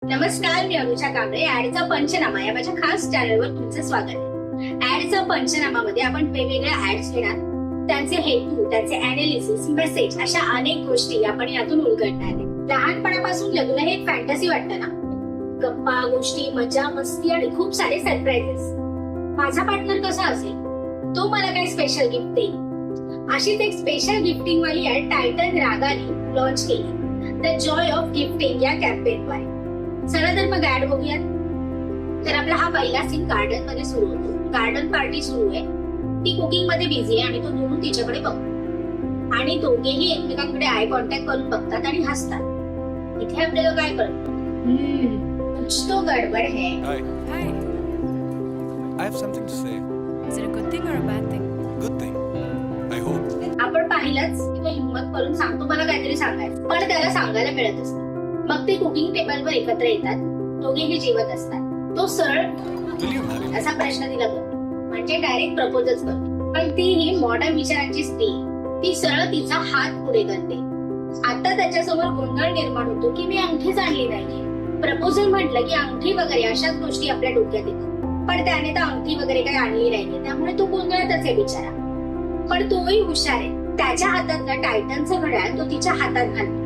नमस्कार, मी अनुजा कांबळे. ऍडचा पंचनामा या माझ्या खास चॅनलवर तुमचं स्वागत आहे. ऍडचा पंचनामामध्ये आपण वेगवेगळ्या ऍड्स घेणार, त्यांचे हेतू, त्यांचे अनालिसिस, मेसेज अशा अनेक गोष्टी आपण यातून उलगडणार आहे. लहानपणापासून लग्न हे एक फॅन्टसी वाटतं ना, गप्पा गोष्टी, मजा मस्ती आणि खूप सारे सरप्राइजेस. माझा पार्टनर कसा असेल, तो मला काही स्पेशल गिफ्ट देईल. अशीच एक स्पेशल गिफ्टिंग वाली ऍड टायटन रागाने लॉन्च केली, द जॉय ऑफ गिफ्टिंग या कॅम्पेनद्वारे. चला तर मग ऍड बघूयात. तर आपला हा पहिला सीन गार्डन मध्ये सुरू होतो. गार्डन पार्टी सुरू आहे. ती कुकिंग मध्ये बिझी आहे आणि तो दुरून तिच्याकडे बघतो आणि दोघेही एकमेकांकडे आय कॉन्टॅक्ट करून बघतात आणि हसतात. इथे आपल्याला काय कळतं, कुछ तो गडबड है. Hi. I have something to say. Is it a good thing or a bad thing? Good thing. I hope. आपण पाहिलंच की तो हिंमत करून सांगतो मला काहीतरी सांगायचं, पण त्याला सांगायला मिळत असतं. मग ते कुकिंग टेबलवर एकत्र येतात. दोघेही जेवत असतात. तो सरळ Will you marry me? असा प्रश्न दिला जातो, म्हणजे डायरेक्ट प्रपोजच करते. पण ती ही मॉडर्न विचारांची स्त्री, ती सरळ तिचा हात पुढे करते. आता त्याच्यासमोर गोंधळ निर्माण होतो की मी अंगठीच आणली नाहीये. प्रपोजल म्हटलं की अंगठी वगैरे अशाच गोष्टी आपल्या डोक्यात येतात, पण त्याने तर अंगठी वगैरे काही आणली नाहीये, त्यामुळे तो गोंधळातच आहे बिचारा. पण तोही हुशार आहे. त्याच्या हातातलं टायटनचं घड्याळ तो तिच्या हातात घालतो.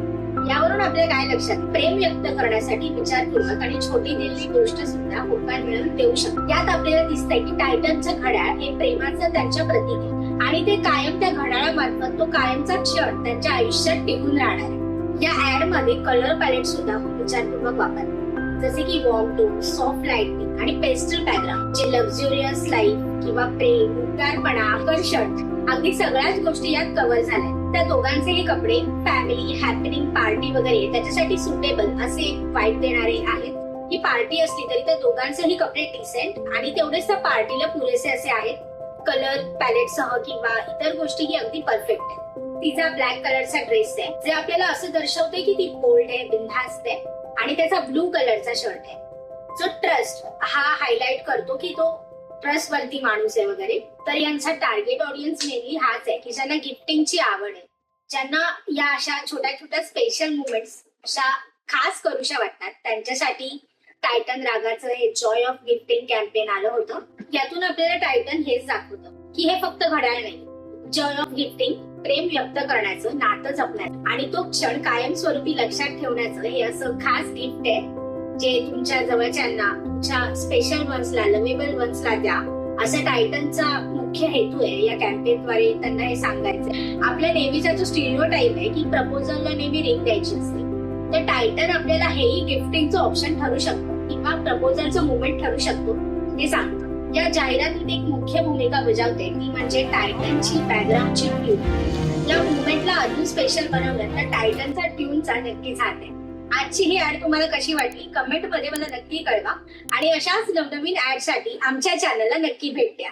यावरून आपल्या काय लक्षात, प्रेम व्यक्त करण्यासाठी विचारपूर्वक आणि छोटी दिलेली गोष्ट सुद्धा होकार मिळवून देऊ शकते. यात आपल्याला दिसतंय की टायटनचं घड्याळ हे प्रेमाचं त्यांच्या प्रतीक आहे आणि ते कायम त्या घड्याळामार्फत तो कायमचा क्षण त्यांच्या आयुष्यात टिकून राहणार आहे. या ऍड मध्ये कलर पॅलेट सुद्धा विचारपूर्वक वापरतात, जसे की वॉर्म टोन, सॉफ्ट लाइटिंग आणि पेस्टल बॅकग्राऊंड, जे लक्झुरियस लाईफ किंवा प्रेम, उबदारपणा, आकर्षण अगदी सगळ्याच गोष्टी यात कव्हर झाल्या. त्या दोघांचेही कपडे फॅमिली, हॅपनिंग, पार्टी वगैरे त्याच्यासाठी सुटेबल असे वाईब देणारे आहेत. ही पार्टी असली तरी त्या दोघांचेही कपडे डिसेंट आणि तेवढेच त्या पार्टीला पुरेसे असे आहेत. कलर पॅलेट सह किंवा इतर गोष्टी ही अगदी परफेक्ट आहे. तिचा ब्लॅक कलरचा ड्रेस आहे, जे आपल्याला असं दर्शवते की ती बोल्ड आहे, बिनधास्त आहे. आणि त्याचा ब्लू कलरचा शर्ट आहे, जो ट्रस्ट हा हायलाइट करतो की तो ट्रस्टवरती माणूस आहे वगैरे. तर यांचा टार्गेट ऑडियन्स मेनली हाच आहे की ज्यांना गिफ्टिंगची आवड आहे, ज्यांना या अशा छोट्या छोट्या स्पेशल मुवमेंट्स अशा खास करूशा वाटतात, त्यांच्यासाठी टायटन रागाचं हे जॉय ऑफ गिफ्टिंग कॅम्पेन आलं होतं. यातून आपल्याला टायटन हेच दाखवतं की हे फक्त घड्याळ नाही, जॉय ऑफ गिफ्टिंग प्रेम व्यक्त करण्याचं, नातं जपण्याचं आणि तो क्षण कायमस्वरूपी लक्षात ठेवण्याचं हे असं खास गिफ्ट आहे, जे तुमच्या जवळच्यांना, तुमच्या स्पेशल वन्सला, लवेबल वन्सला द्या, असं टायटनचा मुख्य हेतू आहे. या कॅम्पेनद्वारे त्यांना हे सांगायचं. आपल्या नेहमीचा जो स्टिरियोटाइप आहे की प्रपोजलला नेहमी रिंग द्यायची असते, तर टायटन आपल्याला हेही गिफ्टिंगचं ऑप्शन ठरू शकतो किंवा प्रपोजलचं मुवमेंट ठरू शकतो हे सांगतं. या जाहिरातीत एक मुख्य भूमिका बजावते, ती म्हणजे टायटनची बॅकग्राऊंडची ट्यून. या मुवमेंटला अजून स्पेशल बनवलं तर टायटनचा ट्यूनचा नक्कीच हात आहे. आजची ही ऍड तुम्हाला कशी वाटली कमेंट मध्ये मला नक्की कळवा आणि अशाच नवनवीन ऍड साठी आमच्या चॅनलला नक्की भेट द्या.